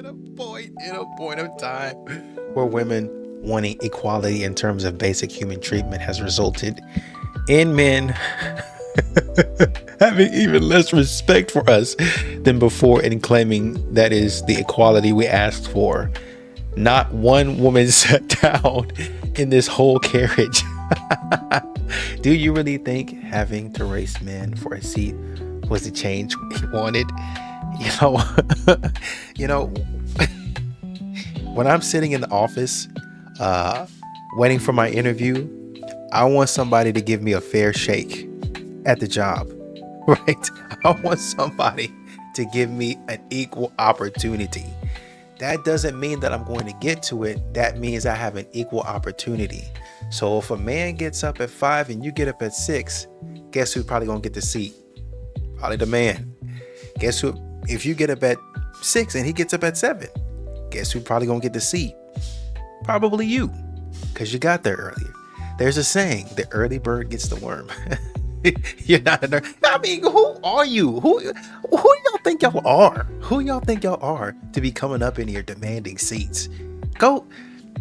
been a point of time where women wanting equality in terms of basic human treatment has resulted in men having even less respect for us than before and claiming that is the equality we asked for. Not one woman sat down in this whole carriage. Do you really think having to race men for a seat was the change we wanted? You know, when I'm sitting in the office, waiting for my interview, I want somebody to give me a fair shake at the job, right? I want somebody to give me an equal opportunity. That doesn't mean that I'm going to get to it. That means I have an equal opportunity. So if a man gets up at 5 and you get up at 6, guess who's probably going to get the seat? Probably the man. Guess who? If you get up at 6 and he gets up at 7, guess who's probably going to get the seat? Probably you, because you got there earlier. There's a saying, the early bird gets the worm. You're not a nerd. I mean, who are you? Who y'all think y'all are? Who y'all think y'all are to be coming up in here demanding seats? Go.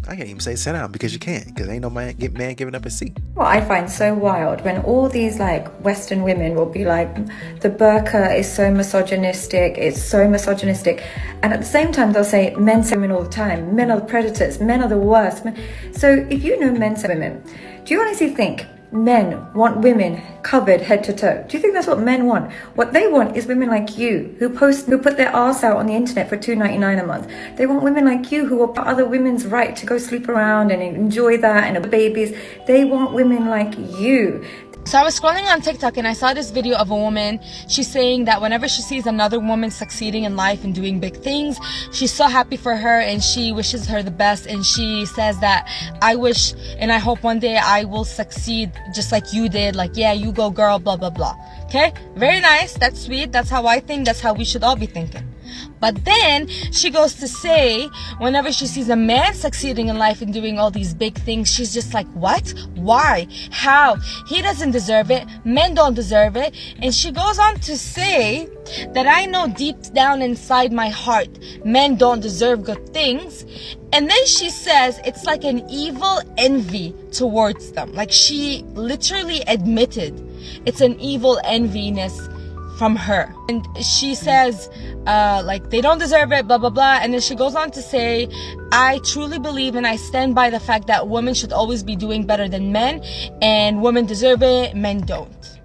I can't even say sit down because you can't, because ain't no man giving up a seat. What I find so wild when all these like Western women will be like, the burqa is so misogynistic, it's so misogynistic, and at the same time they'll say men say women all the time, men are the predators, men are the worst. So if you know men say women, do you honestly think men want women covered head to toe? Do you think that's what men want? What they want is women like you who put their arse out on the internet for $2.99 a month. They want women like you who will put other women's right to go sleep around and enjoy that and have babies. They want women like you. So I was scrolling on TikTok and I saw this video of a woman. She's saying that whenever she sees another woman succeeding in life and doing big things, she's so happy for her and she wishes her the best. And she says that I wish and I hope one day I will succeed just like you did. Like, yeah, you go girl, blah, blah, blah. Okay? Very nice. That's sweet. That's how I think. That's how we should all be thinking. But then she goes to say, whenever she sees a man succeeding in life and doing all these big things, she's just like, what? Why? How? He doesn't deserve it. Men don't deserve it. And she goes on to say that I know deep down inside my heart, men don't deserve good things. And then she says it's like an evil envy towards them. Like she literally admitted it's an evil enviness from her. And she says like they don't deserve it, blah blah blah. And then she goes on to say, I truly believe and I stand by the fact that women should always be doing better than men, and women deserve it, men don't.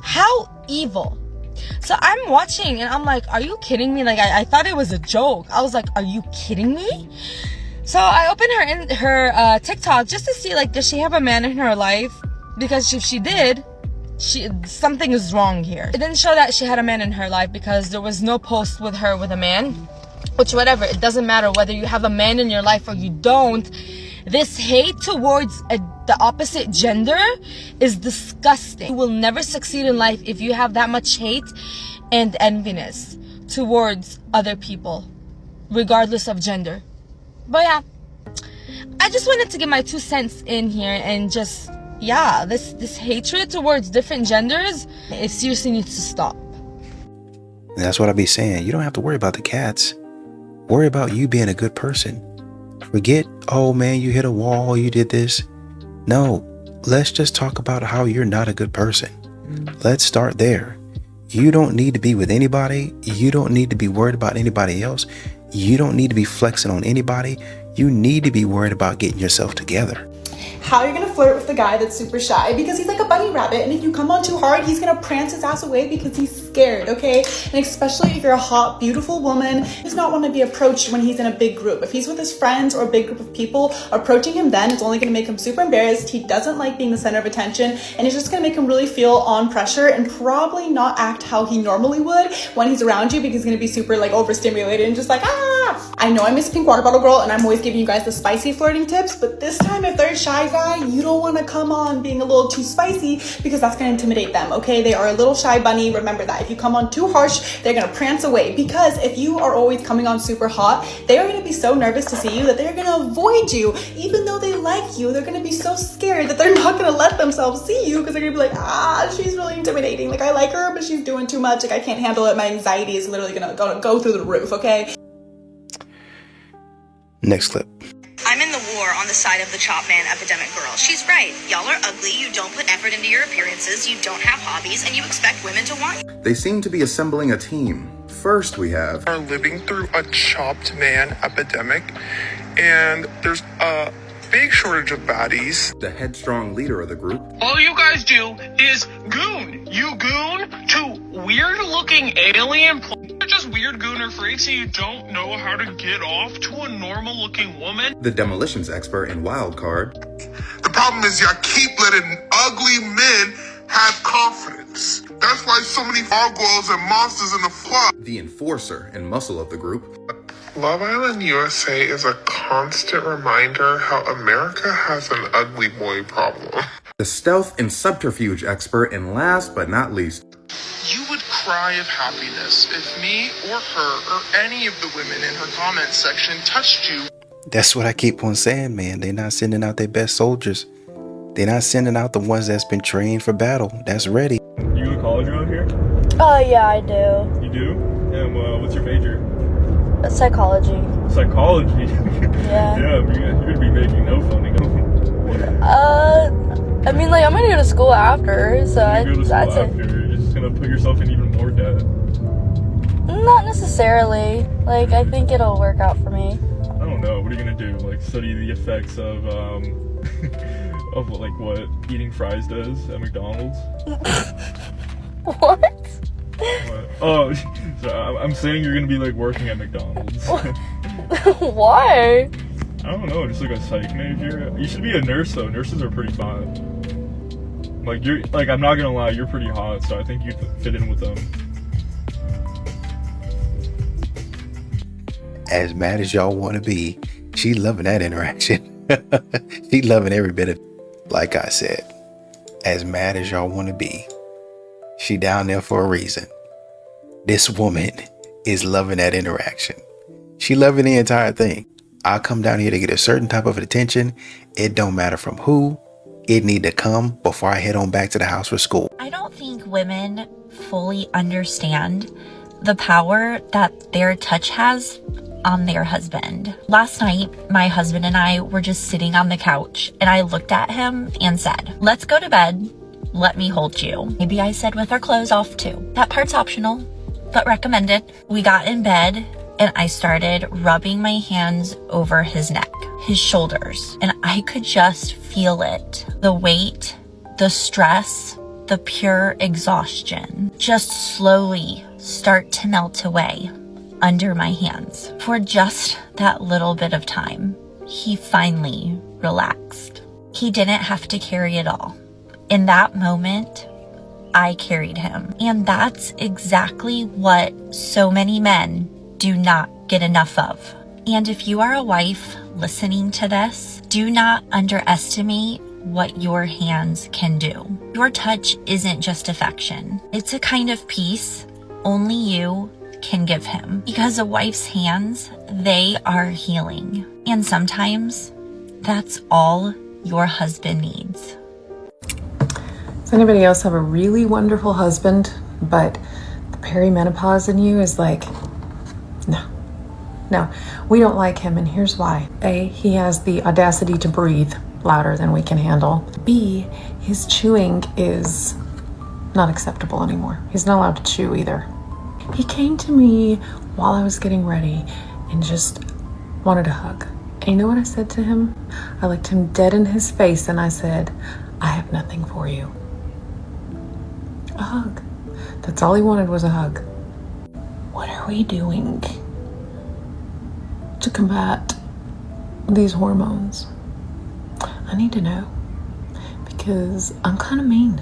How evil. So I'm watching and I'm like, are you kidding me? Like I thought it was a joke. I was like, are you kidding me? So I opened her TikTok just to see, like, does she have a man in her life? Because if she did, something is wrong here. It didn't show that she had a man in her life because there was no post with her with a man. Which, whatever, it doesn't matter whether you have a man in your life or you don't. This hate towards the opposite gender is disgusting. You will never succeed in life if you have that much hate and enviness towards other people, regardless of gender. But yeah, I just wanted to get my 2 cents in here and just, yeah, this hatred towards different genders, it seriously needs to stop. That's what I be saying. You don't have to worry about the cats. Worry about you being a good person. Forget, oh man, you hit a wall, you did this. No, let's just talk about how you're not a good person. Let's start there. You don't need to be with anybody. You don't need to be worried about anybody else. You don't need to be flexing on anybody. You need to be worried about getting yourself together. How you're gonna flirt with the guy that's super shy because he's like a bunny rabbit, and if you come on too hard, he's gonna prance his ass away because he's scared, okay? And especially if you're a hot, beautiful woman, he does not want to be approached when he's in a big group. If he's with his friends or a big group of people, approaching him then is only gonna make him super embarrassed. He doesn't like being the center of attention, and it's just gonna make him really feel on pressure and probably not act how he normally would when he's around you because he's gonna be super like overstimulated and just like, ah! I know I miss Pink Water Bottle Girl, and I'm always giving you guys the spicy flirting tips, but this time if they're a shy guy, you don't want to come on being a little too spicy because that's going to intimidate them, okay? They are a little shy bunny. Remember that. If you come on too harsh, they're going to prance away, because if you are always coming on super hot, they are going to be so nervous to see you that they're going to avoid you. Even though they like you, they're going to be so scared that they're not going to let themselves see you because they're going to be like, ah, she's really intimidating. Like, I like her, but she's doing too much. Like, I can't handle it. My anxiety is literally going to go through the roof, okay? Next clip. I'm in the war on the side of the Chop Man Epidemic girl. She's right. Y'all are ugly, you don't put effort into your appearances, you don't have hobbies, and you expect women to want you. They seem to be assembling a team. First we have... are living through a chopped man epidemic, and there's a big shortage of baddies. the headstrong leader of the group. All you guys do is goon. You goon to weird-looking alien You're just weird gooner freaks and you don't know how to get off to a normal-looking woman. The demolitions expert and wild card. The problem is y'all keep letting ugly men have confidence. That's why so many gargoyles and monsters in the flood. The enforcer and muscle of the group. Love Island USA is a constant reminder how America has an ugly boy problem. The stealth and subterfuge expert, and last but not least, You would cry of happiness if me or her or any of the women in her comment section touched you. That's what I keep on saying, man. They're not sending out their best soldiers. They're not sending out the ones that's been trained for battle, that's ready. You go to college around here? Yeah, I do. You do? And what's your major? Psychology. Psychology? Yeah. Yeah, you're gonna be making no funny. I mean, like, I'm gonna go to school after, so You go to school after, you're just gonna put yourself in even more debt. Not necessarily. Like, I think it'll work out for me. I don't know. What are you gonna do? Like, study the effects of of like what eating fries does at McDonald's? What? What? Oh, so I'm saying you're gonna be like working at McDonald's. Why? I don't know, just like a psych major. You should be a nurse though. Nurses are pretty fun. Like I'm not gonna lie, you're pretty hot, so I think you'd fit in with them. As mad as y'all want to be, she loving that interaction. She loving every bit of it. Like I said, as mad as y'all want to be, she down there for a reason. This woman is loving that interaction. She loving the entire thing. I come down here to get a certain type of attention. It don't matter from who. It need to come before I head on back to the house for school. I don't think women fully understand the power that their touch has on their husband. Last night, my husband and I were just sitting on the couch and I looked at him and said, "Let's go to bed. Let me hold you." Maybe I said with our clothes off too. That part's optional, but recommended. We got in bed and I started rubbing my hands over his neck, his shoulders, and I could just feel it. The weight, the stress, the pure exhaustion just slowly start to melt away under my hands. For just that little bit of time, he finally relaxed. He didn't have to carry it all. In that moment, I carried him. And that's exactly what so many men do not get enough of. And if you are a wife listening to this, do not underestimate what your hands can do. Your touch isn't just affection. It's a kind of peace only you can give him. Because a wife's hands, they are healing. And sometimes that's all your husband needs. Does anybody else have a really wonderful husband, but the perimenopause in you is like, no, we don't like him, and here's why. A, he has the audacity to breathe louder than we can handle. B, his chewing is not acceptable anymore. He's not allowed to chew either. He came to me while I was getting ready and just wanted a hug. And you know what I said to him? I looked him dead in his face and I said, "I have nothing for you." A hug. That's all he wanted, was a hug. What are we doing to combat these hormones? I need to know, because I'm kind of mean.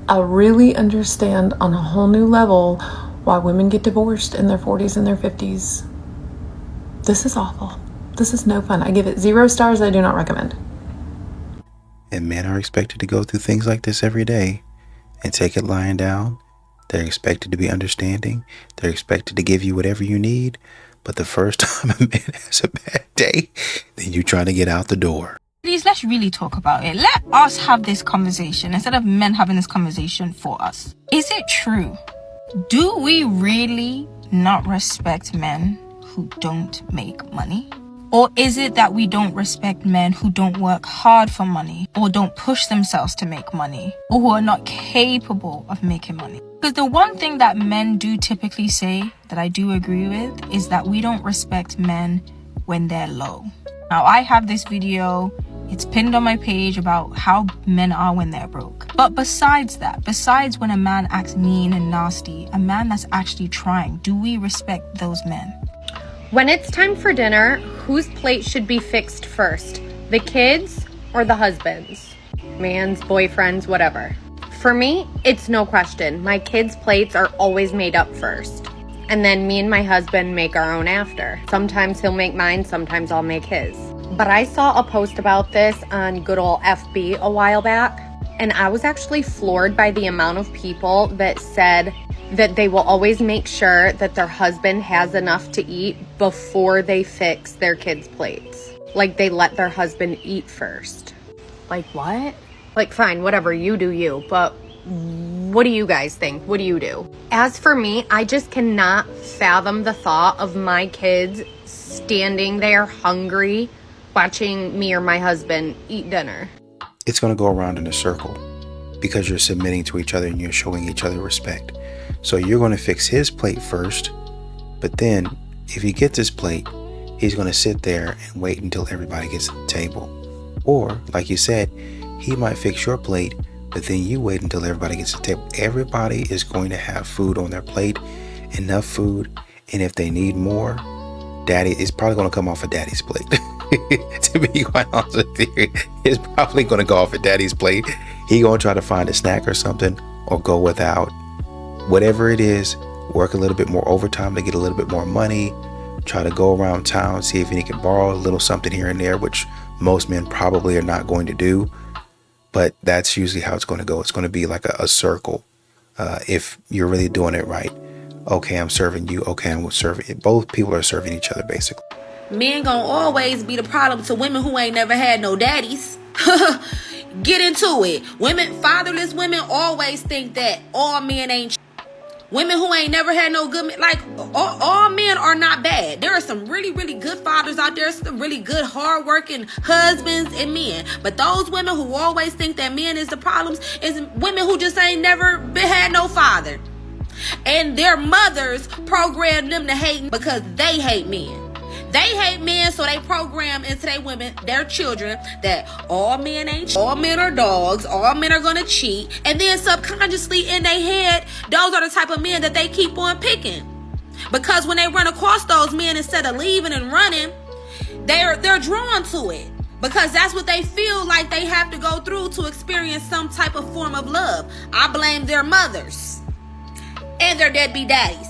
I really understand on a whole new level why women get divorced in their 40s and their 50s. This is awful. This is no fun. I give it 0 stars. I do not recommend. And men are expected to go through things like this every day and take it lying down. They're expected to be understanding. They're expected to give you whatever you need. But the first time a man has a bad day, then you're trying to get out the door. Please, let's really talk about it. Let us have this conversation instead of men having this conversation for us. Is it true? Do we really not respect men who don't make money? Or is it that we don't respect men who don't work hard for money, or don't push themselves to make money, or who are not capable of making money? Because the one thing that men do typically say that I do agree with is that we don't respect men when they're low. Now, I have this video, it's pinned on my page, about how men are when they're broke. But besides that, besides when a man acts mean and nasty, a man that's actually trying, do we respect those men? When it's time for dinner, whose plate should be fixed first? The kids or the husband's? Man's, boyfriend's, whatever. For me, it's no question. My kids' plates are always made up first. And then me and my husband make our own after. Sometimes he'll make mine, sometimes I'll make his. But I saw a post about this on good old FB a while back, and I was actually floored by the amount of people that said that they will always make sure that their husband has enough to eat before they fix their kids' plates. Like, they let their husband eat first. Like, what? Like, fine, whatever, you do you, but what do you guys think? What do you do? As for me, I just cannot fathom the thought of my kids standing there hungry, watching me or my husband eat dinner. It's going to go around in a circle because you're submitting to each other and you're showing each other respect. So you're going to fix his plate first, but then if he gets his plate, he's going to sit there and wait until everybody gets to the table. Or, like you said, he might fix your plate, but then you wait until everybody gets to the table. Everybody is going to have food on their plate, enough food, and if they need more, daddy is probably going to come off of daddy's plate. To be quite honest with you, it's probably going to go off of daddy's plate. He going to try to find a snack or something, or go without. Whatever it is, work a little bit more overtime to get a little bit more money, try to go around town, see if he can borrow a little something here and there, which most men probably are not going to do. But that's usually how it's going to go. It's going to be like a circle. If you're really doing it right. Okay, I'm serving you. Okay, I'm serving you. Both people are serving each other, basically. Men gonna always be the problem to women who ain't never had no daddies. Get into it. Fatherless women always think that all men ain't. Women who ain't never had no good men, like, all men are not bad. There are some really, really good fathers out there, some really good, hardworking husbands and men. But those women who always think that men is the problems is women who just ain't never had no father. And their mothers program them to hate because they hate men. They hate men, so they program into their women, their children, that all men ain't, all men are dogs, all men are gonna cheat, and then subconsciously in their head, those are the type of men that they keep on picking. Because when they run across those men, instead of leaving and running, they're drawn to it. Because that's what they feel like they have to go through to experience some type of form of love. I blame their mothers and their deadbeat daddies.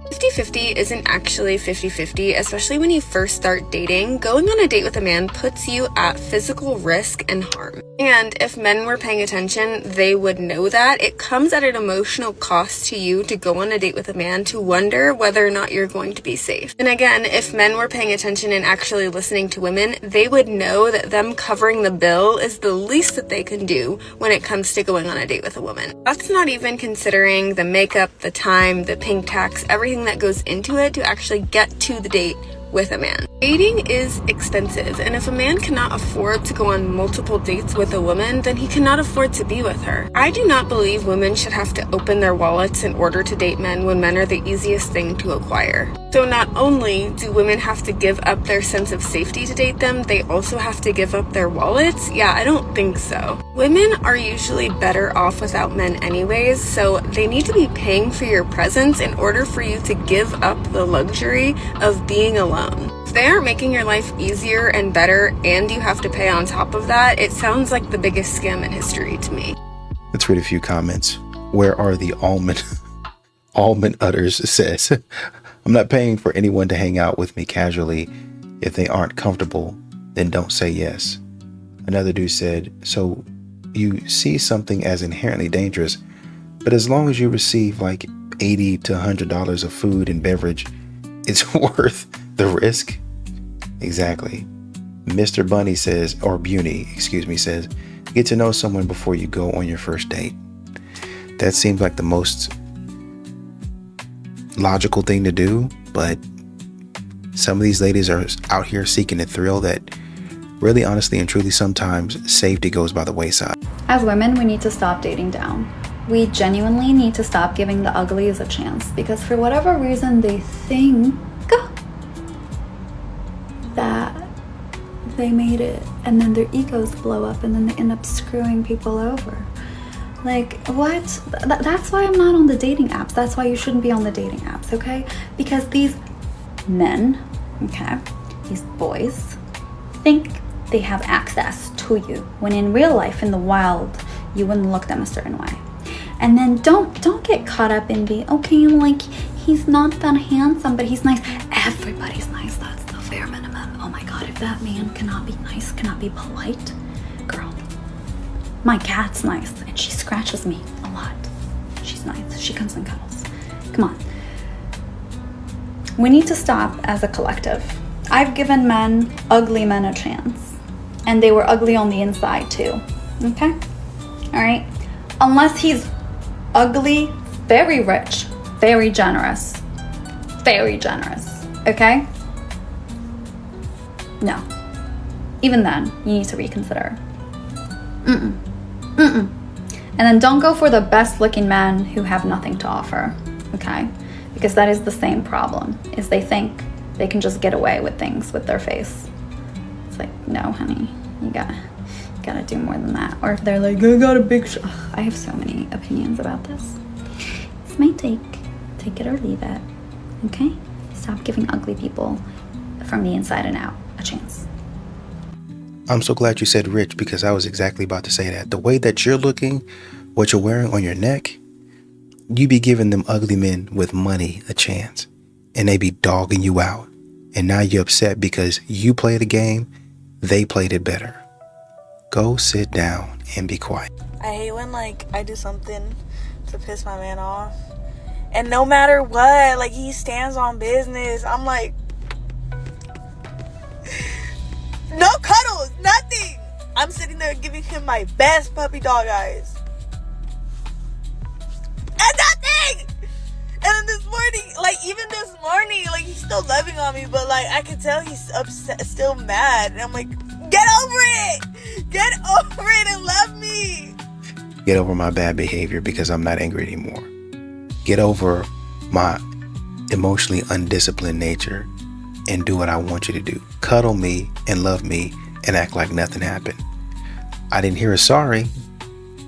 50-50 isn't actually 50-50, especially when you first start dating. Going on a date with a man puts you at physical risk and harm. And if men were paying attention, they would know that. It comes at an emotional cost to you to go on a date with a man to wonder whether or not you're going to be safe. And again, if men were paying attention and actually listening to women, they would know that them covering the bill is the least that they can do when it comes to going on a date with a woman. That's not even considering the makeup, the time, the pink tax, everything that goes into it to actually get to the date with a man. Dating is expensive, and if a man cannot afford to go on multiple dates with a woman, then he cannot afford to be with her. I do not believe women should have to open their wallets in order to date men when men are the easiest thing to acquire. So not only do women have to give up their sense of safety to date them, they also have to give up their wallets? Yeah, I don't think so. Women are usually better off without men anyways, so they need to be paying for your presence in order for you to give up the luxury of being alone. If they aren't making your life easier and better and you have to pay on top of that, it sounds like the biggest scam in history to me. Let's read a few comments. Where are the almond udders says, I'm not paying for anyone to hang out with me casually. If they aren't comfortable, then don't say yes. Another dude said, so you see something as inherently dangerous, but as long as you receive like $80 to $100 of food and beverage, it's worth the risk. Exactly. Mr. Bunny says, or Bunny, says, get to know someone before you go on your first date. That seems like the most logical thing to do, but some of these ladies are out here seeking a thrill that really, honestly, and truly sometimes safety goes by the wayside. As women, we need to stop dating down. We genuinely need to stop giving the uglies a chance, because for whatever reason they think that they made it, and then their egos blow up and then they end up screwing people over. Like, what? That's why I'm not on the dating apps. That's why you shouldn't be on the dating apps, okay? Because these men, okay, these boys think they have access to you, when in real life, in the wild, you wouldn't look them a certain way. And then don't get caught up in the, okay, like, he's not that handsome, but he's nice. Everybody's nice. That's the bare minimum. Oh my God, if that man cannot be nice, cannot be polite, girl, my cat's nice and she scratches me a lot. She's nice. She comes and cuddles. Come on. We need to stop as a collective. I've given ugly men a chance, and they were ugly on the inside too, okay? All right? Unless he's ugly, very rich, very generous, okay? No. Even then, you need to reconsider. And then don't go for the best looking men who have nothing to offer, okay? Because that is the same problem, is they think they can just get away with things with their face. It's like, no, honey, you gotta do more than that. Or if they're like, I got a big I have so many opinions about this. It's my take it or leave it, okay? Stop giving ugly people from the inside and out a chance. I'm so glad you said rich, because I was exactly about to say that. The way that you're looking, what you're wearing on your neck, you be giving them ugly men with money a chance, and they be dogging you out. And now you're upset because you played a game, they played it better. Go sit down and be quiet. I hate when, like, I do something to piss my man off, and no matter what, like, he stands on business. I'm like, no cuddles, nothing. I'm sitting there giving him my best puppy dog eyes, and nothing. And then this morning, like, he's still loving on me, but, like, I can tell he's upset, still mad. And I'm like, get over it! Get over it and love me! Get over my bad behavior, because I'm not angry anymore. Get over my emotionally undisciplined nature and do what I want you to do. Cuddle me and love me and act like nothing happened. I didn't hear a sorry.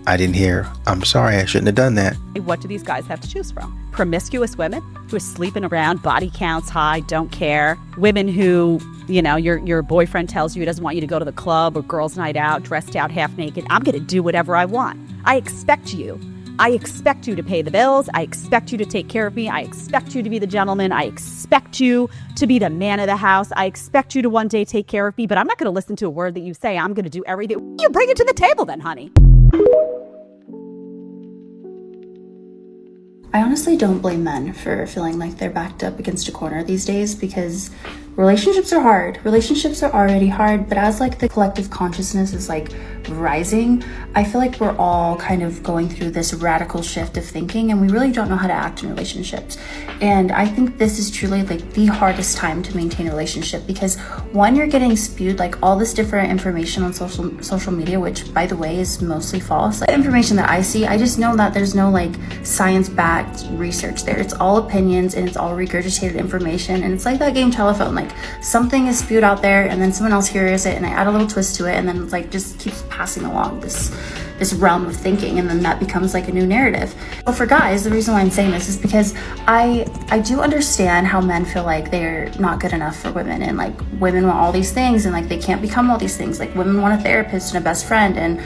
I didn't hear, I'm sorry, I shouldn't have done that. What do these guys have to choose from? Promiscuous women who are sleeping around, body counts high, don't care. Women who, you know, your boyfriend tells you he doesn't want you to go to the club or girls' night out, dressed out half naked. I'm going to do whatever I want. I expect you. I expect you to pay the bills. I expect you to take care of me. I expect you to be the gentleman. I expect you to be the man of the house. I expect you to one day take care of me, but I'm not going to listen to a word that you say. I'm going to do everything. You bring it to the table then, honey. I honestly don't blame men for feeling like they're backed up against a corner these days, because relationships are hard. Relationships are already hard, but as like the collective consciousness is like rising, I feel like we're all kind of going through this radical shift of thinking, and we really don't know how to act in relationships. And I think this is truly like the hardest time to maintain a relationship, because one, you're getting spewed like all this different information on social media, which by the way is mostly false. Like, information that I see, I just know that there's no like science-backed research there. It's all opinions and it's all regurgitated information, and it's like that game telephone. Like, something is spewed out there and then someone else hears it and I add a little twist to it, and then it's like just keeps passing along this realm of thinking, and then that becomes like a new narrative. But for guys, the reason why I'm saying this is because I do understand how men feel like they're not good enough for women, and like women want all these things and like they can't become all these things. Like, women want a therapist and a best friend and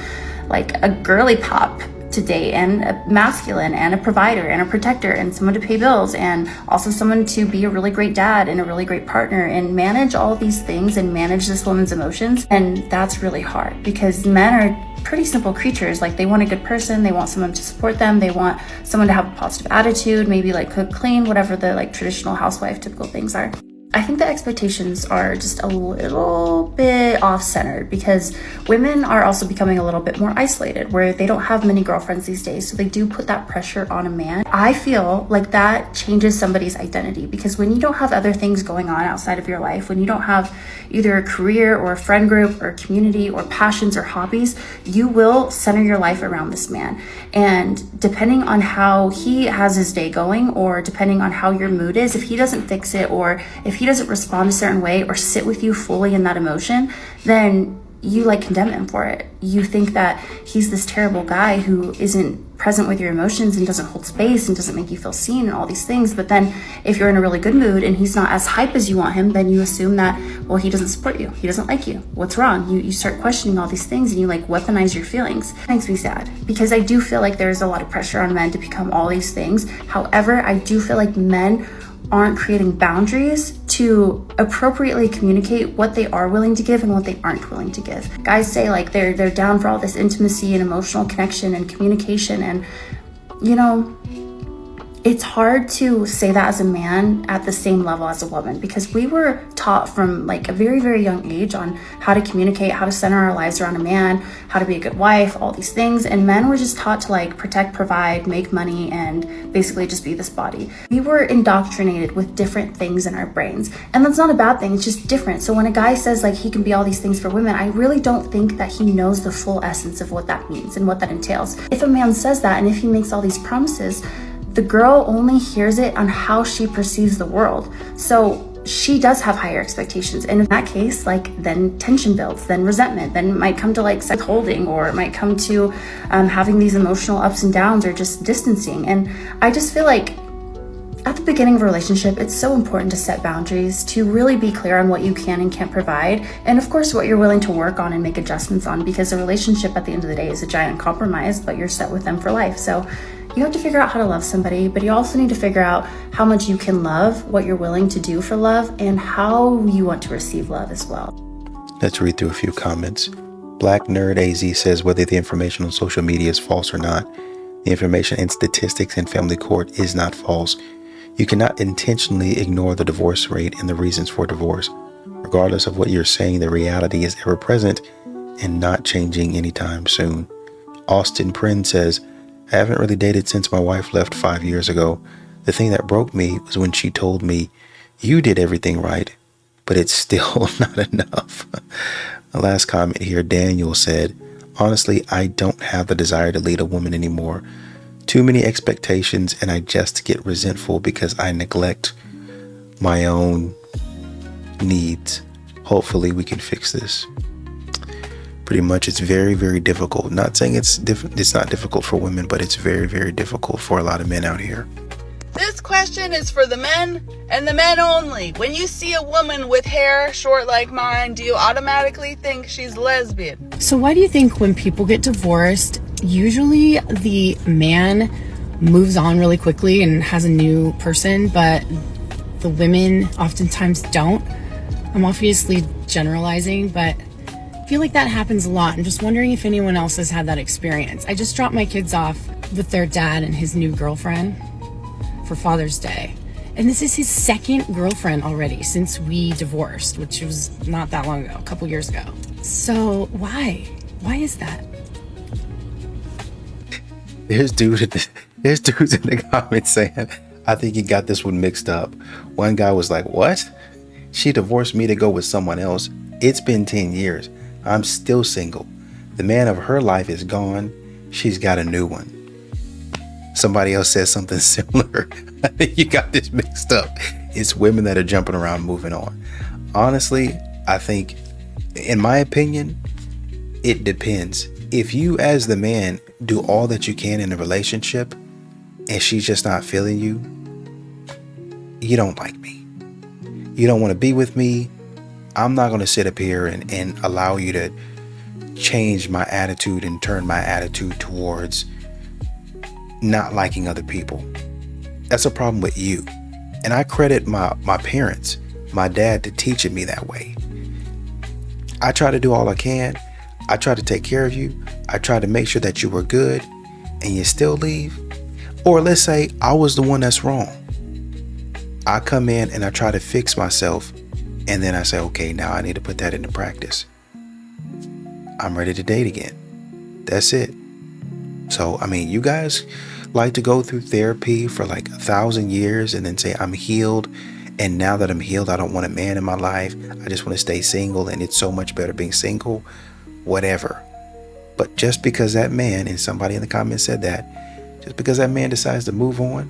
like a girly pop to date, and a masculine, and a provider, and a protector, and someone to pay bills, and also someone to be a really great dad and a really great partner, and manage all these things and manage this woman's emotions. And that's really hard, because men are pretty simple creatures. Like, they want a good person, they want someone to support them, they want someone to have a positive attitude, maybe like cook, clean, whatever the like traditional housewife typical things are. I think the expectations are just a little bit off-centered because women are also becoming a little bit more isolated where they don't have many girlfriends these days. So they do put that pressure on a man. I feel like that changes somebody's identity because when you don't have other things going on outside of your life, when you don't have either a career or a friend group or a community or passions or hobbies, you will center your life around this man. And depending on how he has his day going or depending on how your mood is, if he doesn't fix it or if he doesn't respond a certain way or sit with you fully in that emotion, then you like condemn him for it. You think that he's this terrible guy who isn't present with your emotions and doesn't hold space and doesn't make you feel seen and all these things. But then if you're in a really good mood and he's not as hype as you want him, then you assume that, well, he doesn't support you. He doesn't like you. What's wrong? You start questioning all these things and you like weaponize your feelings. It makes me sad because I do feel like there's a lot of pressure on men to become all these things. However, I do feel like men aren't creating boundaries to appropriately communicate what they are willing to give and what they aren't willing to give. Guys say like they're down for all this intimacy and emotional connection and communication, and you know, it's hard to say that as a man at the same level as a woman because we were taught from like a very, very young age on how to communicate, how to center our lives around a man, how to be a good wife, all these things. And men were just taught to like protect, provide, make money, and basically just be this body. We were indoctrinated with different things in our brains. And that's not a bad thing, it's just different. So when a guy says like he can be all these things for women, I really don't think that he knows the full essence of what that means and what that entails. If a man says that and if he makes all these promises, the girl only hears it on how she perceives the world. So she does have higher expectations. And in that case, like then tension builds, then resentment, then it might come to like withholding, or it might come to having these emotional ups and downs or just distancing. And I just feel like at the beginning of a relationship, it's so important to set boundaries, to really be clear on what you can and can't provide. And of course, what you're willing to work on and make adjustments on, because a relationship at the end of the day is a giant compromise, but you're set with them for life. So you have to figure out how to love somebody, but you also need to figure out how much you can love, what you're willing to do for love, and how you want to receive love as well. Let's read through a few comments. Black Nerd AZ says whether the information on social media is false or not, the information in statistics and family court is not false. You cannot intentionally ignore the divorce rate and the reasons for divorce. Regardless of what you're saying, the reality is ever present and not changing anytime soon. Austin Prin says, I haven't really dated since my wife left 5 years ago. The thing that broke me was when she told me, you did everything right, but it's still not enough. The last comment here, Daniel said, honestly, I don't have the desire to lead a woman anymore. Too many expectations, and I just get resentful because I neglect my own needs. Hopefully we can fix this. Pretty much it's very, very difficult. Not saying it's not difficult for women, but it's very, very difficult for a lot of men out here. This question is for the men and the men only. When you see a woman with hair short like mine, do you automatically think she's lesbian? So why do you think when people get divorced, usually the man moves on really quickly and has a new person, but the women oftentimes don't? I'm obviously generalizing, but I feel like that happens a lot. I'm just wondering if anyone else has had that experience. I just dropped my kids off with their dad and his new girlfriend for Father's Day. And this is his second girlfriend already since we divorced, which was not that long ago, a couple years ago. So why? Why is that? There's dudes in the comments saying, I think he got this one mixed up. One guy was like, what? She divorced me to go with someone else. It's been 10 years. I'm still single. The man of her life is gone. She's got a new one. Somebody else says something similar. I think you got this mixed up. It's women that are jumping around moving on. Honestly, I think, in my opinion, it depends. If you as the man do all that you can in a relationship and she's just not feeling you, you don't like me. You don't want to be with me. I'm not going to sit up here and allow you to change my attitude and turn my attitude towards not liking other people. That's a problem with you. And I credit my parents, my dad, to teaching me that way. I try to do all I can. I try to take care of you. I try to make sure that you were good and you still leave. Or let's say I was the one that's wrong. I come in and I try to fix myself, and then I say, okay, now I need to put that into practice. I'm ready to date again. That's it. So, I mean, you guys like to go through therapy for like 1,000 years and then say, I'm healed. And now that I'm healed, I don't want a man in my life. I just want to stay single, and it's so much better being single, whatever. But just because that man, and somebody in the comments said that, just because that man decides to move on,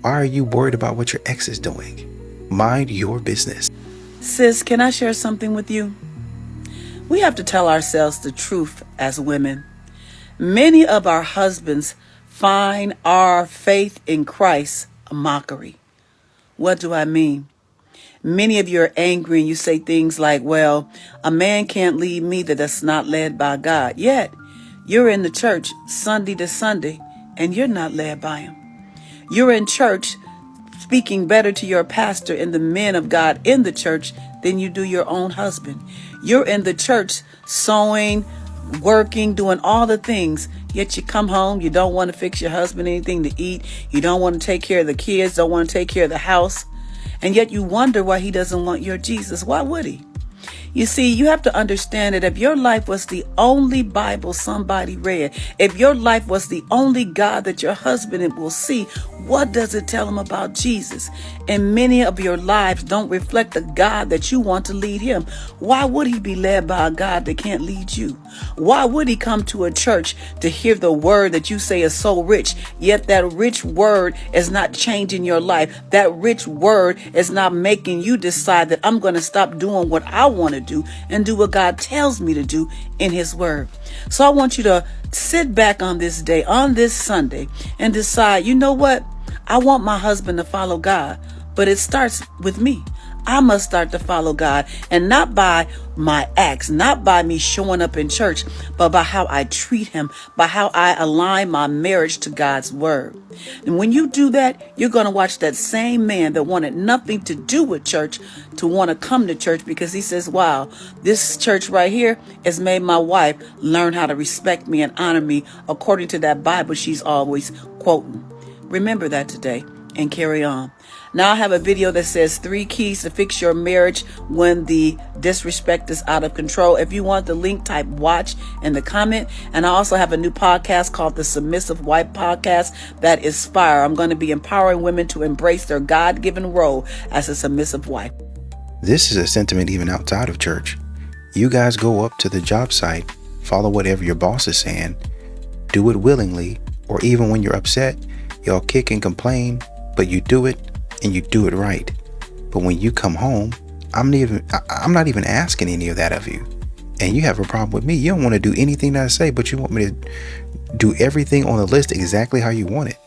why are you worried about what your ex is doing? Mind your business. Sis, can I share something with you? We have to tell ourselves the truth as women. Many of our husbands find our faith in Christ a mockery. What do I mean? Many of you are angry and you say things like, well, a man can't lead me that's not led by God. Yet, you're in the church Sunday to Sunday and you're not led by him. You're in church speaking better to your pastor and the men of God in the church than you do your own husband. You're in the church sewing, working, doing all the things, yet you come home, you don't want to fix your husband anything to eat, you don't want to take care of the kids, don't want to take care of the house, and yet you wonder why he doesn't want your Jesus. Why would he? You see, you have to understand that if your life was the only Bible somebody read, if your life was the only God that your husband will see, what does it tell him about Jesus? And many of your lives don't reflect the God that you want to lead him. Why would he be led by a God that can't lead you? Why would he come to a church to hear the word that you say is so rich, yet that rich word is not changing your life? That rich word is not making you decide that I'm going to stop doing what I want to do and do what God tells me to do in his word. So I want you to sit back on this day, on this Sunday, and decide, you know what? I want my husband to follow God, but it starts with me. I must start to follow God, and not by my acts, not by me showing up in church, but by how I treat him, by how I align my marriage to God's word. And when you do that, you're going to watch that same man that wanted nothing to do with church to want to come to church because he says, wow, this church right here has made my wife learn how to respect me and honor me according to that Bible she's always quoting. Remember that today and carry on. Now I have a video that says 3 keys to fix your marriage when the disrespect is out of control. If you want the link, type watch in the comment. And I also have a new podcast called the Submissive Wife Podcast that is fire. I'm going to be empowering women to embrace their God-given role as a submissive wife. This is a sentiment even outside of church. You guys go up to the job site, follow whatever your boss is saying, do it willingly, or even when you're upset, y'all kick and complain, but you do it and you do it right. But when you come home, I'm not even asking any of that of you. And you have a problem with me. You don't want to do anything that I say, but you want me to do everything on the list exactly how you want it.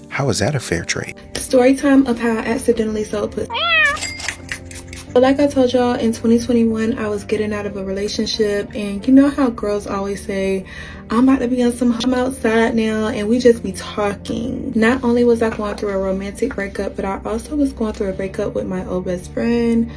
How is that a fair trade? Story time of how I accidentally sold pussy. But like I told y'all, in 2021, I was getting out of a relationship, and you know how girls always say, I'm about to be on I'm outside now, and we just be talking. Not only was I going through a romantic breakup, but I also was going through a breakup with my old best friend,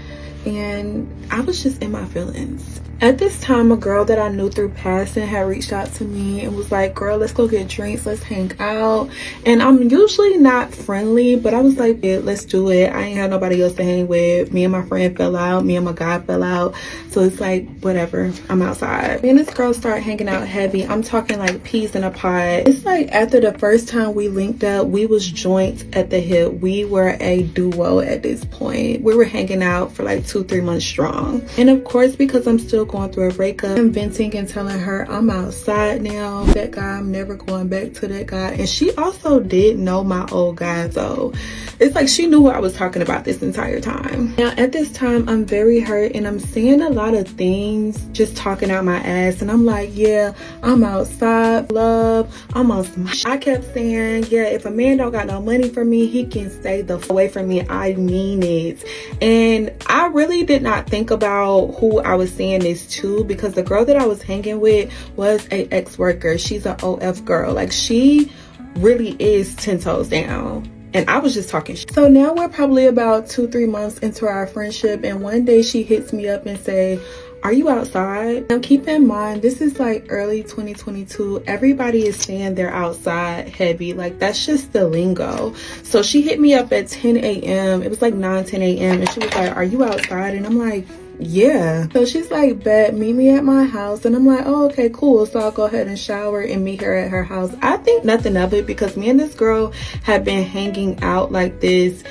and I was just in my feelings. At this time, a girl that I knew through passing had reached out to me and was like, girl, let's go get drinks, let's hang out. And I'm usually not friendly, but I was like, yeah, let's do it. I ain't had nobody else to hang with. Me and my friend fell out, me and my guy fell out. So it's like, whatever, I'm outside. Me and this girl started hanging out heavy. I'm talking like peas in a pod. It's like after the first time we linked up, we was joints at the hip. We were a duo at this point. We were hanging out for like 2-3 months strong. And of course, because I'm still going through a breakup, I'm venting and telling her I'm outside now. That guy, I'm never going back to that guy. And she also did know my old guy, though. It's like she knew who I was talking about this entire time. Now at this time, I'm very hurt and I'm saying a lot of things, just talking out my ass. And I'm like, yeah, I'm outside, love, I'm on some I kept saying, yeah, if a man don't got no money for me, he can stay the f away from me. I mean it. And I really did not think about who I was saying this to, because the girl that I was hanging with was a ex-worker. She's an OF girl. Like, she really is 10 toes down. And I was just talking shit. So now we're probably about 2-3 months into our friendship, and one day she hits me up and say, are you outside? Now keep in mind, this is like early 2022. Everybody is saying they're outside heavy. Like, that's just the lingo. So she hit me up at 10 a.m. It was like 10 a.m. And she was like, are you outside? And I'm like, yeah. So she's like, bet, meet me at my house. And I'm like, oh, okay, cool. So I'll go ahead and shower and meet her at her house. I think nothing of it, because me and this girl have been hanging out like this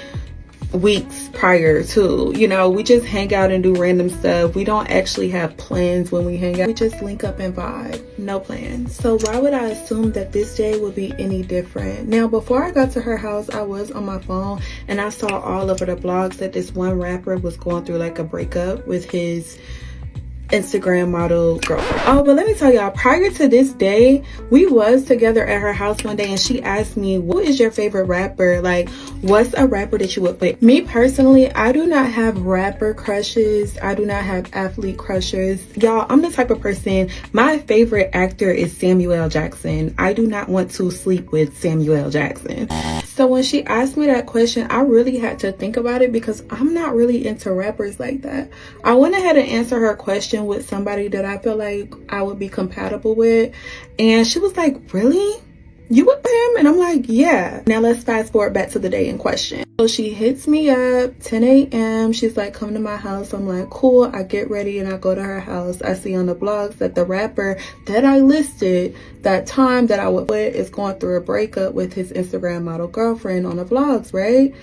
weeks prior to, you know, we just hang out and do random stuff. We don't actually have plans when we hang out. We just link up and vibe. No plans. So why would I assume that this day would be any different? Now, before I got to her house, I was on my phone and I saw all over the blogs that this one rapper was going through like a breakup with his Instagram model girlfriend. Oh, but let me tell y'all, prior to this day, we was together at her house one day and she asked me, what is your favorite rapper? Like, what's a rapper that you would pick? Me personally, I do not have rapper crushes. I do not have athlete crushes. Y'all, I'm the type of person, my favorite actor is Samuel L. Jackson. I do not want to sleep with Samuel L. Jackson. So when she asked me that question, I really had to think about it because I'm not really into rappers like that. I went ahead and answered her question with somebody that I feel like I would be compatible with. And she was like, really? You with him? And I'm like, yeah. Now let's fast forward back to the day in question. So she hits me up 10 a.m. She's like, come to my house. I'm like, cool. I get ready and I go to her house. I see on the blogs that the rapper that I listed that time that I would with is going through a breakup with his Instagram model girlfriend on the vlogs, right?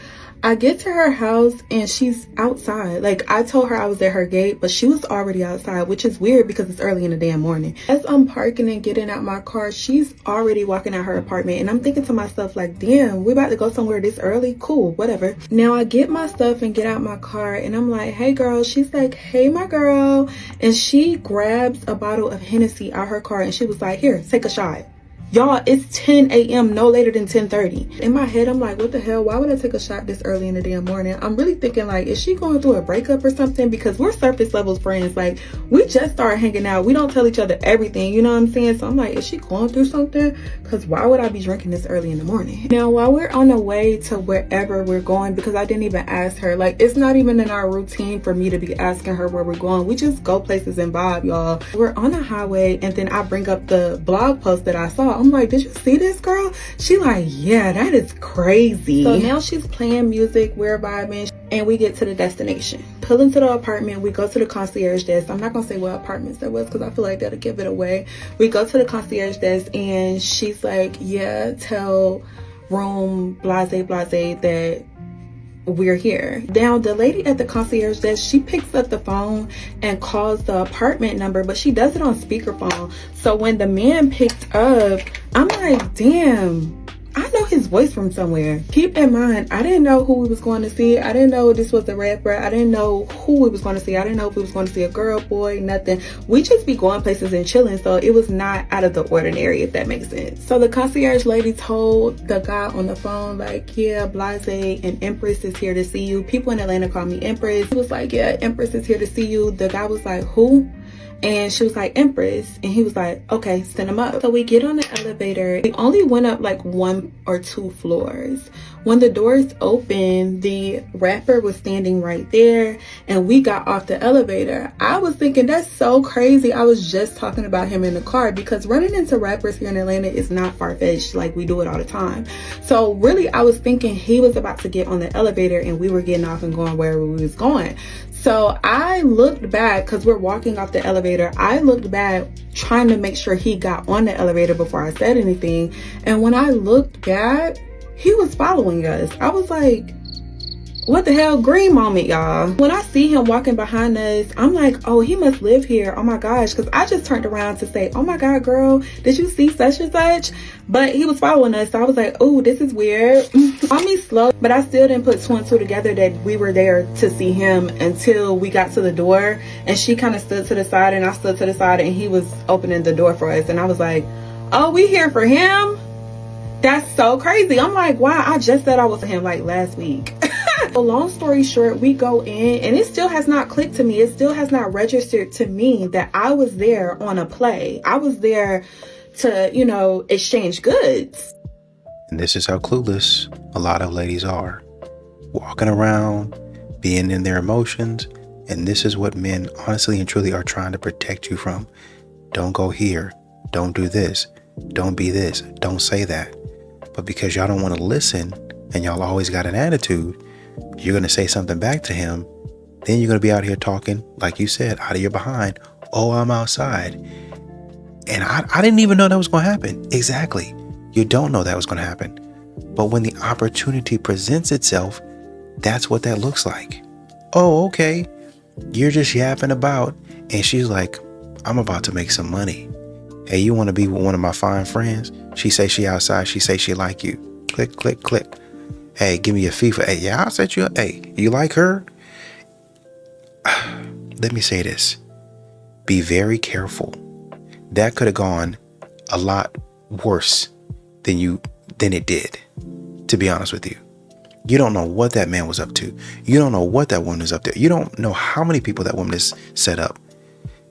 I get to her house and she's outside. Like, I told her I was at her gate, but she was already outside, which is weird because it's early in the damn morning. As I'm parking and getting out my car, she's already walking out her apartment. And I'm thinking to myself, like, damn, we about to go somewhere this early? Cool, whatever. Now I get my stuff and get out my car and I'm like, hey girl. She's like, hey my girl. And she grabs a bottle of Hennessy out her car and she was like, here, take a shot. Y'all, it's 10 a.m., no later than 10:30. In my head, I'm like, what the hell? Why would I take a shot this early in the damn morning? I'm really thinking, like, is she going through a breakup or something? Because we're surface level friends. Like, we just started hanging out. We don't tell each other everything, you know what I'm saying? So I'm like, is she going through something? Because why would I be drinking this early in the morning? Now, while we're on the way to wherever we're going, because I didn't even ask her, like, it's not even in our routine for me to be asking her where we're going. We just go places and vibe, y'all. We're on a highway, and then I bring up the blog post that I saw. I'm like, did you see this, girl? She like, yeah, that is crazy. So now she's playing music, we're vibing, and we get to the destination. Pull into the apartment, we go to the concierge desk. I'm not gonna say what apartments that was because I feel like that'll give it away. We go to the concierge desk and she's like, yeah, tell room blase that we're here. Now the lady at the concierge desk, she picks up the phone and calls the apartment number, but she does it on speakerphone. So when the man picked up, I'm like, damn, I know his voice from somewhere. Keep in mind, I didn't know who we was going to see. I didn't know this was a rapper. I didn't know who we was going to see. I didn't know if we was going to see a girl, boy, nothing. We just be going places and chilling, so it was not out of the ordinary, if that makes sense. So the concierge lady told the guy on the phone, like, yeah, Blase and Empress is here to see you. People in Atlanta call me Empress. He was like, yeah, Empress is here to see you. The guy was like, who? And she was like, Empress. And he was like, okay, send him up. So we get on the elevator. We only went up like 1 or 2 floors. When the doors opened, the rapper was standing right there and we got off the elevator. I was thinking, that's so crazy. I was just talking about him in the car because running into rappers here in Atlanta is not far-fetched. Like, we do it all the time. So really, I was thinking he was about to get on the elevator and we were getting off and going wherever we was going. So I looked back because we're walking off the elevator. I looked back trying to make sure he got on the elevator before I said anything. And when I looked back, he was following us. I was like, what the hell? Green moment, y'all. When I see him walking behind us, I'm like, oh, he must live here. Oh my gosh. Because I just turned around to say, oh my God, girl, did you see such and such? But he was following us. So I was like, oh, this is weird. On me slow. But I still didn't put 2 and 2 together that we were there to see him until we got to the door. And she kind of stood to the side and I stood to the side and he was opening the door for us. And I was like, oh, we here for him? That's so crazy. I'm like, wow, I just said I was for him like last week. So long story short, we go in and it still has not clicked to me. It still has not registered to me that I was there on a play. I was there to, you know, exchange goods. And this is how clueless a lot of ladies are. Walking around, being in their emotions, And this is what men honestly and truly are trying to protect you from. Don't go here. Don't do this. Don't be this. Don't say that. But because y'all don't want to listen and y'all always got an attitude, you're going to say something back to him. Then you're going to be out here talking, like you said, out of your behind. Oh, I'm outside. And I didn't even know that was going to happen. Exactly. You don't know that was going to happen. But when the opportunity presents itself, that's what that looks like. Oh, okay. You're just yapping about. And she's like, I'm about to make some money. Hey, you want to be with one of my fine friends? She say she outside. She say she like you. Click, click, click. Hey, give me a fee for, hey, yeah, I'll set you up. Hey, you like her? Let me say this. Be very careful. That could have gone a lot worse than it did, to be honest with you. You don't know what that man was up to. You don't know what that woman is up to. You don't know how many people that woman has set up.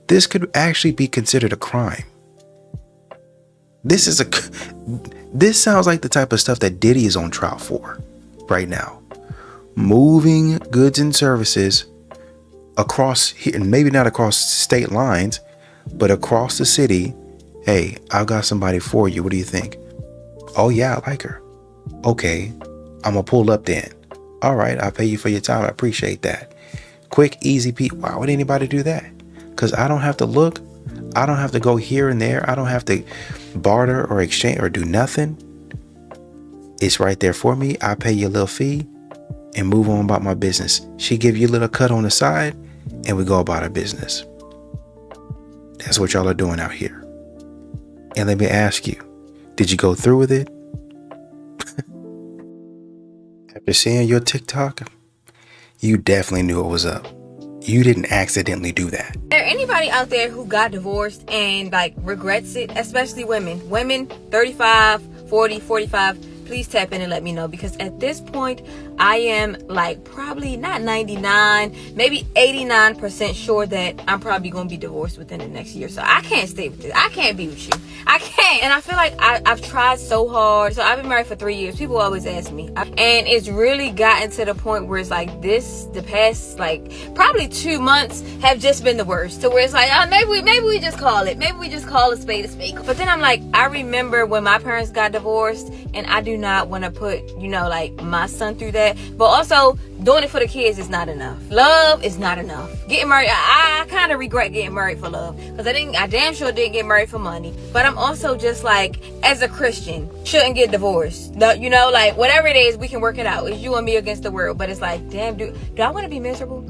This could actually be considered a crime. This sounds like the type of stuff that Diddy is on trial for right now. Moving goods and services across here, maybe not across state lines, but across the city. Hey, I've got somebody for you. What do you think? Oh yeah, I like her. Okay, I'm gonna pull up then. All right, I'll pay you for your time. I appreciate that. Quick, easy peasy. Why would anybody do that? Because I don't have to look. I don't have to go here and there. I don't have to barter or exchange or do nothing. It's right there for me. I pay you a little fee and move on about my business. She give you a little cut on the side and we go about our business. That's what y'all are doing out here. And let me ask you, did you go through with it? After seeing your TikTok, you definitely knew it was up. You didn't accidentally do that. Is there anybody out there who got divorced and like regrets it? Especially women 35, 40, 45. Please tap in and let me know, because at this point I am like probably not 99, maybe 89% sure that I'm probably gonna be divorced within the next year. So I can't stay with this. I can't be with you. I can't. And I feel like I've tried so hard. So I've been married for 3 years. People always ask me, and it's really gotten to the point where it's like the past like probably 2 months have just been the worst. To where it's like, oh, maybe we just call it. Maybe we just call a spade a spade. But then I'm like, I remember when my parents got divorced, and I do not want to put, like my son through that. But also doing it for the kids is not enough. Love is not enough. Getting married, I kind of regret getting married for love, because I damn sure didn't get married for money. But I'm also just like, as a Christian, shouldn't get divorced. Like whatever it is, we can work it out. It's you and me against the world. But it's like, damn, do I want to be miserable?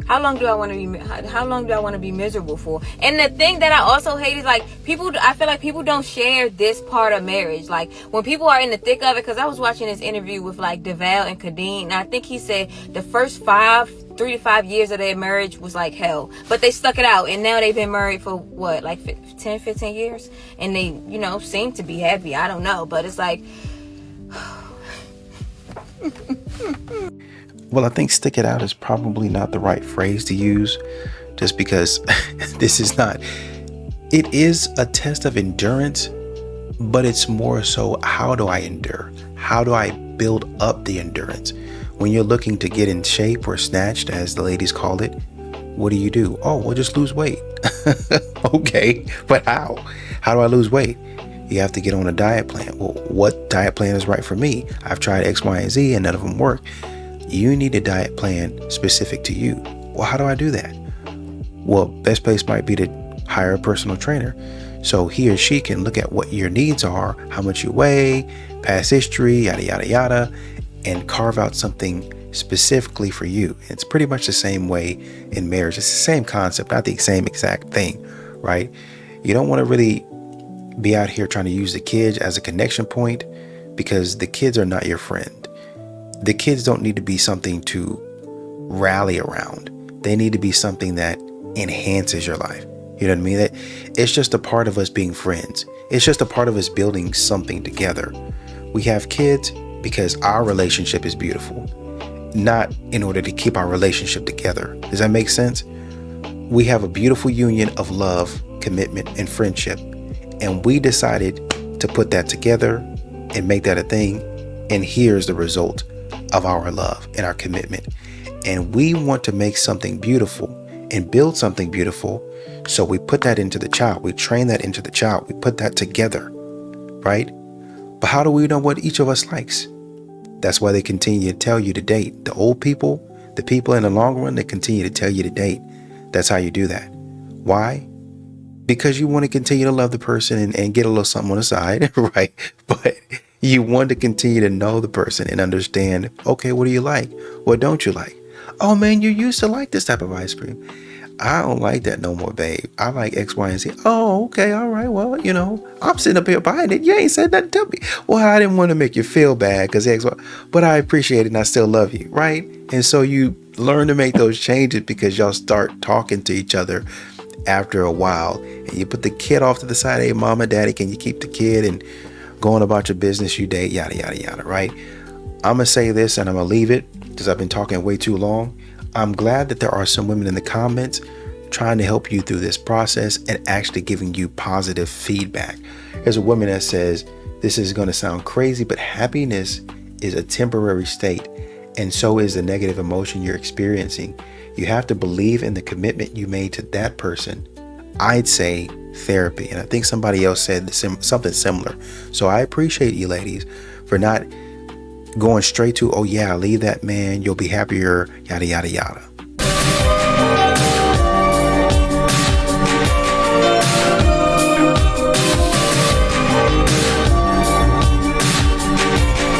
How long do I want to be miserable for? And the thing that I also hate is like I feel like people don't share this part of marriage. Like when people are in the thick of it, because I was watching this interview with like DeVal and Kadeen, and I think he said the first 3 to 5 years of their marriage was like hell, but they stuck it out, and now they've been married for what, like 10, 15 years, and they, seem to be happy. I don't know, but it's like well, I think stick it out is probably not the right phrase to use, just because it is a test of endurance, but it's more so, how do I endure? How do I build up the endurance? When you're looking to get in shape or snatched, as the ladies call it, what do? Oh, well, just lose weight. Okay, but how? How do I lose weight? You have to get on a diet plan. Well, what diet plan is right for me? I've tried X, Y, and Z, and none of them work. You need a diet plan specific to you. Well, how do I do that? Well, best place might be to hire a personal trainer, so he or she can look at what your needs are, how much you weigh, past history, yada, yada, yada, and carve out something specifically for you. It's pretty much the same way in marriage. It's the same concept, not the same exact thing, right? You don't want to really be out here trying to use the kids as a connection point, because the kids are not your friend. The kids don't need to be something to rally around. They need to be something that enhances your life. You know what I mean? That it's just a part of us being friends. It's just a part of us building something together. We have kids because our relationship is beautiful, not in order to keep our relationship together. Does that make sense? We have a beautiful union of love, commitment, and friendship, and we decided to put that together and make that a thing. And here's the result of our love and our commitment. And we want to make something beautiful and build something beautiful. So we put that into the child. We train that into the child. We put that together, right? But how do we know what each of us likes? That's why they continue to tell you to date. The old people, the people in the long run, they continue to tell you to date. That's how you do that. Why? Because you want to continue to love the person and get a little something on the side, right? But you want to continue to know the person and understand, okay, what do you like? What don't you like? Oh man, you used to like this type of ice cream. I don't like that no more, babe. I like X, Y, and Z. Oh, okay, all right. Well, I'm sitting up here buying it. You ain't said nothing to me. Well, I didn't want to make you feel bad because X, Y, but I appreciate it and I still love you, right? And so you learn to make those changes because y'all start talking to each other after a while, and you put the kid off to the side. Hey, mama, daddy, can you keep the kid and go on about your business? You date, yada, yada, yada, right? I'm going to say this and I'm going to leave it because I've been talking way too long. I'm glad that there are some women in the comments trying to help you through this process and actually giving you positive feedback. There's a woman that says, this is going to sound crazy, but happiness is a temporary state, and so is the negative emotion you're experiencing. You have to believe in the commitment you made to that person. I'd say therapy. And I think somebody else said something similar. So I appreciate you ladies for not going straight to, oh yeah, leave that man, you'll be happier, yada, yada, yada.